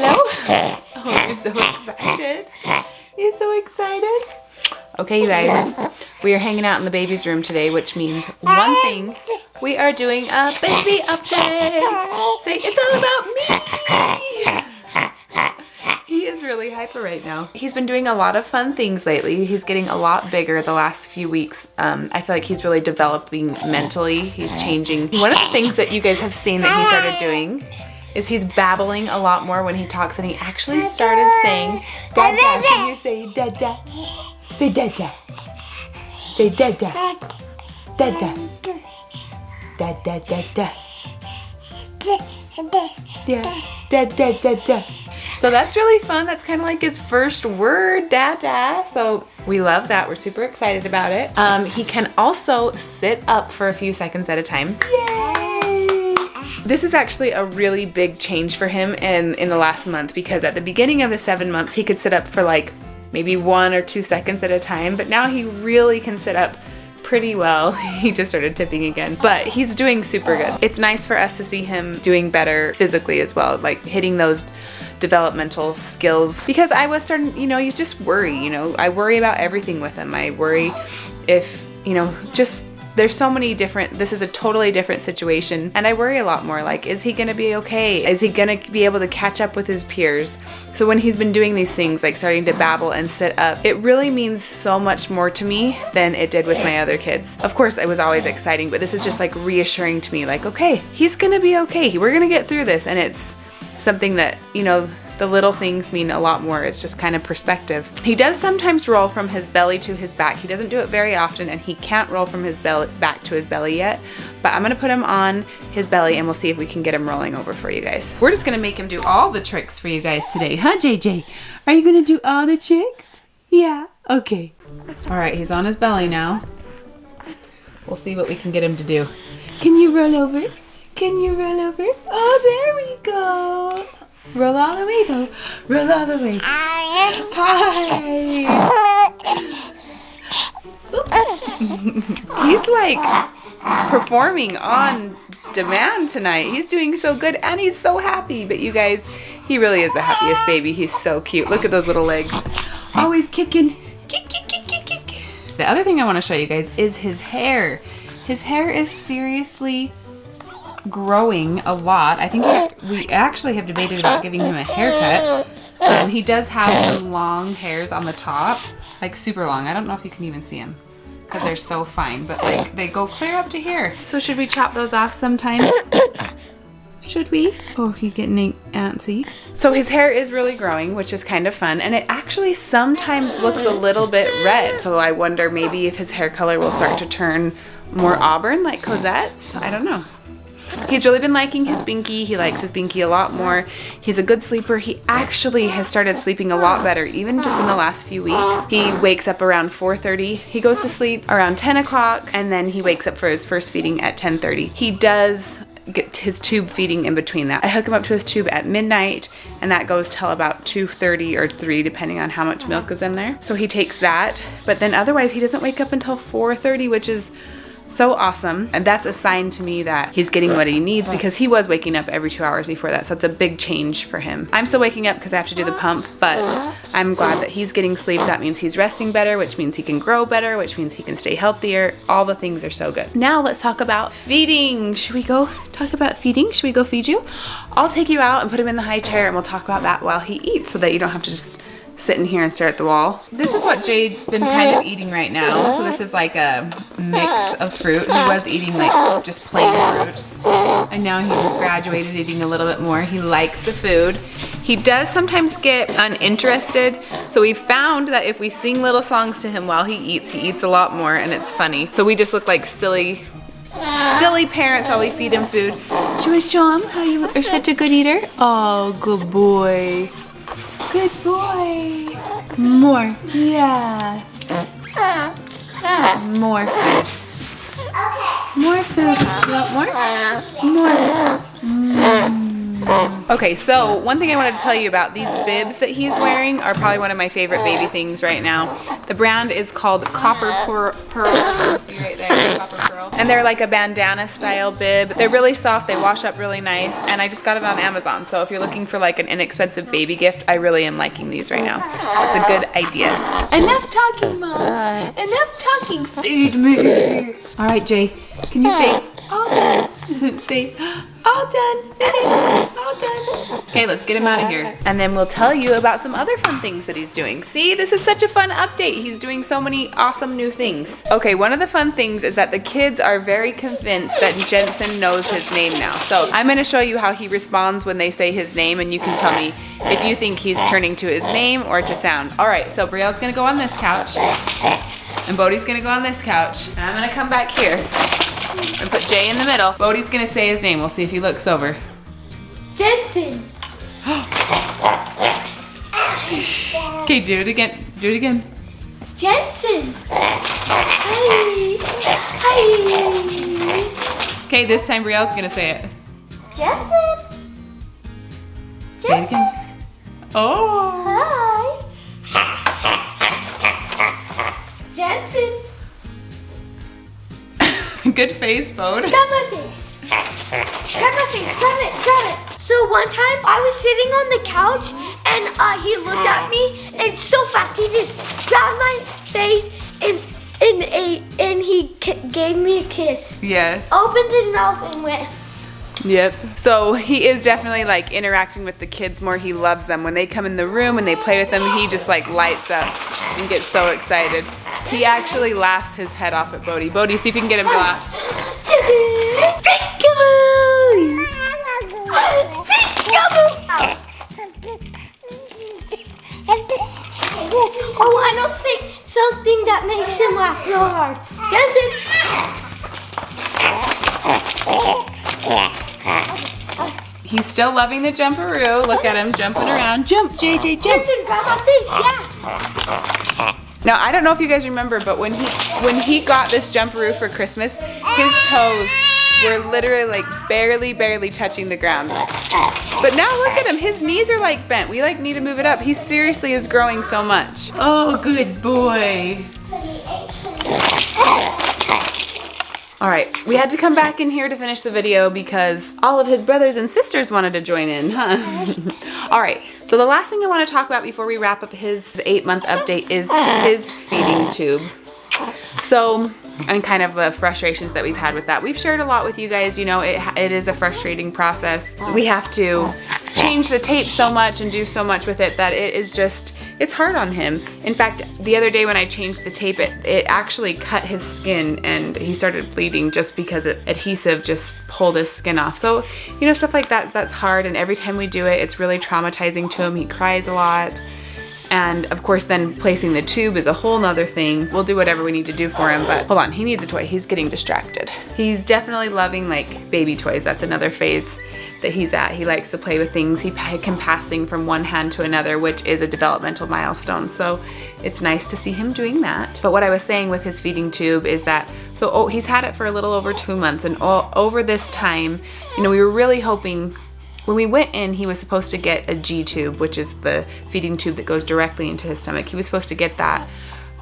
hello. Oh, you're so excited. You're so excited. Okay, you guys, we are hanging out in the baby's room today, which means one thing. We are doing a baby update. Say, it's all about me. He is really hyper right now. He's been doing a lot of fun things lately. He's getting a lot bigger the last few weeks. I feel like he's really developing mentally. He's changing. One of the things that you guys have seen that he started doing is he's babbling a lot more when he talks, and he actually started saying, Dada. Can you say Dada? Say Dada. Say Dada. Dada. Dada, Dada. Yeah. Dada, Dada. So that's really fun. That's kind of like his first word, Dada. So we love that. We're super excited about it. He can also sit up for a few seconds at a time. Yay! This is actually a really big change for him in the last month, because at the beginning of his 7 months, he could sit up for like maybe 1 or 2 seconds at a time, but now he really can sit up pretty well. He just started tipping again, but he's doing super good. It's nice for us to see him doing better physically as well, like hitting those developmental skills, because I was starting, you just worry, I worry about everything with him. I worry if, just there's so many different, this is a totally different situation, and I worry a lot more, like, is he gonna be okay? Is he gonna be able to catch up with his peers? So when he's been doing these things, like starting to babble and sit up, it really means so much more to me than it did with my other kids. Of course, it was always exciting, but this is just like reassuring to me, like, okay, he's gonna be okay. We're gonna get through this, and it's something that, the little things mean a lot more. It's just kind of perspective. He does sometimes roll from his belly to his back. He doesn't do it very often, and he can't roll from his belly back to his belly yet, but I'm gonna put him on his belly and we'll see if we can get him rolling over for you guys. We're just gonna make him do all the tricks for you guys today, huh, JJ? Are you gonna do all the tricks? Yeah, okay. All right, he's on his belly now. We'll see what we can get him to do. Can you roll over? Can you roll over? Oh, there we go. Roll all the way though. Roll all the way. Hi. He's like performing on demand tonight. He's doing so good, and he's so happy. But you guys, he really is the happiest baby. He's so cute. Look at those little legs. Always kicking. Kick, kick, kick, kick, kick. The other thing I want to show you guys is his hair. His hair is seriously growing a lot. I think we actually have debated about giving him a haircut. He does have some long hairs on the top, like super long. I don't know if you can even see them because they're so fine, but like they go clear up to here. So should we chop those off sometime? Should we? Oh, he's getting antsy. So his hair is really growing, which is kind of fun, and it actually sometimes looks a little bit red. So I wonder maybe if his hair color will start to turn more auburn like Cosette's. I don't know. He's really been liking his binky. He likes his binky a lot more. He's a good sleeper. He actually has started sleeping a lot better, even just in the last few weeks. He wakes up around 4:30. He goes to sleep around 10 o'clock, and then he wakes up for his first feeding at 10:30. He does get his tube feeding in between that. I hook him up to his tube at midnight, and that goes till about 2:30 or 3, depending on how much milk is in there. So he takes that, but then otherwise he doesn't wake up until 4:30, which is so awesome. And that's a sign to me that he's getting what he needs, because he was waking up every 2 hours before that. So it's a big change for him. I'm still waking up because I have to do the pump, but I'm glad that he's getting sleep. That means he's resting better, which means he can grow better, which means he can stay healthier. All the things are so good. Now let's talk about feeding. Should we go talk about feeding? Should we go feed you? I'll take you out and put him in the high chair, and we'll talk about that while he eats, so that you don't have to just sit in here and stare at the wall. This is what Jade's been kind of eating right now. So this is like a mix of fruit. He was eating like just plain fruit, and now he's graduated, eating a little bit more. He likes the food. He does sometimes get uninterested, so we found that if we sing little songs to him while he eats a lot more, and it's funny. So we just look like silly parents while we feed him food. Should we show him how you are such a good eater? Oh, good boy. Good boy. More. Yeah. More food. More food. You want more? More. Okay, so one thing I wanted to tell you about these bibs that he's wearing are probably one of my favorite baby things right now. The brand is called Copper Pearl. You can see right there, Copper Pearl. And they're like a bandana style bib. They're really soft, they wash up really nice, and I just got it on Amazon. So if you're looking for like an inexpensive baby gift, I really am liking these right now. It's a good idea. Enough talking, Mom. Enough talking. Feed me. All right, Jay, can you say all done? Say all done, finished, all done. Okay, let's get him out of here. And then we'll tell you about some other fun things that he's doing. See, this is such a fun update. He's doing so many awesome new things. Okay, one of the fun things is that the kids are very convinced that Jensen knows his name now. So I'm gonna show you how he responds when they say his name, and you can tell me if you think he's turning to his name or to sound. All right, so Brielle's gonna go on this couch, and Bodhi's gonna go on this couch, and I'm gonna come back here and put Jay in the middle. Bodhi's gonna say his name. We'll see if he looks over. Jensen. Okay, do it again. Do it again. Jensen. Hi. Hi. Okay, this time Brielle's gonna say it. Jensen. Say it again. Oh. Hi. Jensen. Good face, Bode. Grab my face. Grab my face. Grab it. Grab it. So one time I was sitting on the couch and he looked at me and so fast he just grabbed my face and he gave me a kiss. Yes. Opened his mouth and went. Yep. So he is definitely like interacting with the kids more. He loves them. When they come in the room and they play with him, he just like lights up and gets so excited. He actually laughs his head off at Bodhi. Bodhi, see if you can get him to laugh. Oh, I don't think something that makes him laugh so hard. Jensen! He's still loving the jumperoo. Look at him jumping around. Jump, JJ, jump. Jensen, grab my face, yeah. Now, I don't know if you guys remember, but when he got this jumperoo for Christmas, his toes were literally like barely touching the ground. But now look at him, his knees are like bent. We like need to move it up. He seriously is growing so much. Oh, good boy. All right, we had to come back in here to finish the video because all of his brothers and sisters wanted to join in, huh? All right, so the last thing I want to talk about before we wrap up his 8-month update is his feeding tube. So, and kind of the frustrations that we've had with that. We've shared a lot with you guys. You know, it is a frustrating process. We have to change the tape so much and do so much with it that it is just, it's hard on him. In fact, the other day when I changed the tape, it actually cut his skin and he started bleeding just because adhesive just pulled his skin off. So, you know, stuff like that, that's hard. And every time we do it, it's really traumatizing to him. He cries a lot. And of course then placing the tube is a whole nother thing. We'll do whatever we need to do for him, but hold on, he needs a toy. He's getting distracted. He's definitely loving like baby toys. That's another phase that he's at. He likes to play with things. He can pass things from one hand to another, which is a developmental milestone. So it's nice to see him doing that. But what I was saying with his feeding tube is that, so he's had it for a little over 2 months, and over this time, you know, we were really hoping. When we went in, he was supposed to get a G tube, which is the feeding tube that goes directly into his stomach. He was supposed to get that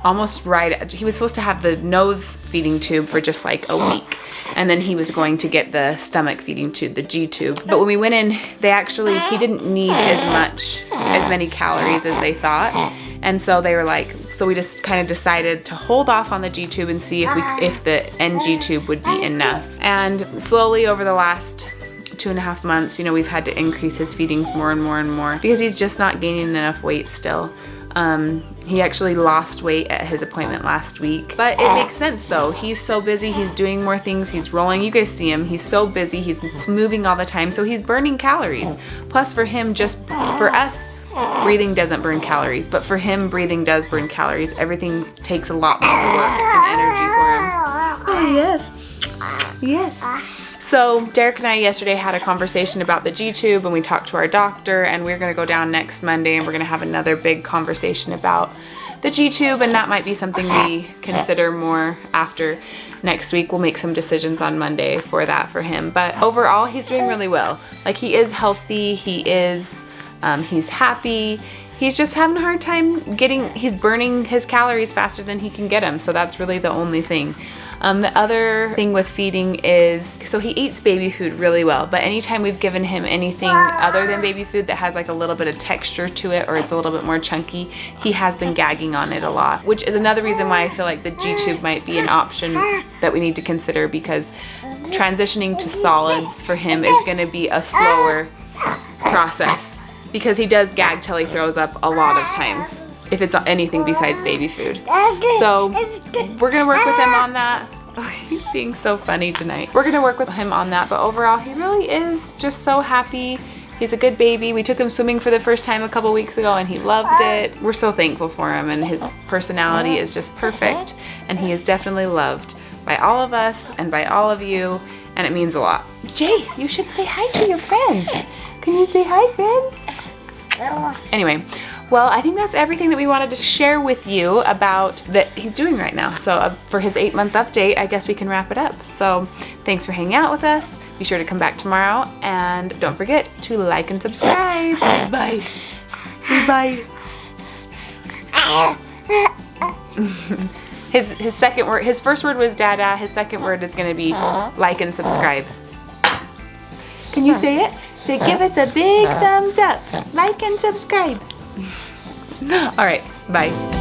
almost right. He was supposed to have the nose feeding tube for just like a week. And then he was going to get the stomach feeding tube, the G tube. But when we went in, he didn't need as many calories as they thought. And so they were like, so we just kind of decided to hold off on the G tube and see if the NG tube would be enough. And slowly over the last 2.5 months, you know, we've had to increase his feedings more and more and more because he's just not gaining enough weight still. He actually lost weight at his appointment last week, but it makes sense though. He's so busy, he's doing more things, he's rolling. You guys see him, he's so busy, he's moving all the time, so he's burning calories. Plus for him, just for us, breathing doesn't burn calories, but for him, breathing does burn calories. Everything takes a lot more work and energy for him. Oh yes, yes. So Derek and I yesterday had a conversation about the G-tube, and we talked to our doctor, and we're gonna go down next Monday and we're gonna have another big conversation about the G-tube, and that might be something we consider more after next week. We'll make some decisions on Monday for that for him. But overall, he's doing really well. Like, he is healthy, he's happy. He's just having a hard time he's burning his calories faster than he can get them. So that's really the only thing. The other thing with feeding is, so he eats baby food really well, but anytime we've given him anything other than baby food that has like a little bit of texture to it, or it's a little bit more chunky, he has been gagging on it a lot, which is another reason why I feel like the G-tube might be an option that we need to consider, because transitioning to solids for him is going to be a slower process, because he does gag till he throws up a lot of times if it's anything besides baby food. So we're gonna work with him on that. Oh, he's being so funny tonight. We're gonna work with him on that, but overall he really is just so happy. He's a good baby. We took him swimming for the first time a couple weeks ago and he loved it. We're so thankful for him, and his personality is just perfect, and he is definitely loved by all of us and by all of you, and it means a lot. Jay, you should say hi to your friends. Can you say hi, friends? Anyway, well, I think that's everything that we wanted to share with you about that he's doing right now. So for his 8-month update, I guess we can wrap it up. So thanks for hanging out with us. Be sure to come back tomorrow, and don't forget to like and subscribe. Bye. Bye. His second word, his first word was dada. His second word is going to be like and subscribe. Can you say it? Say, give us a big thumbs up, like and subscribe. All right, bye.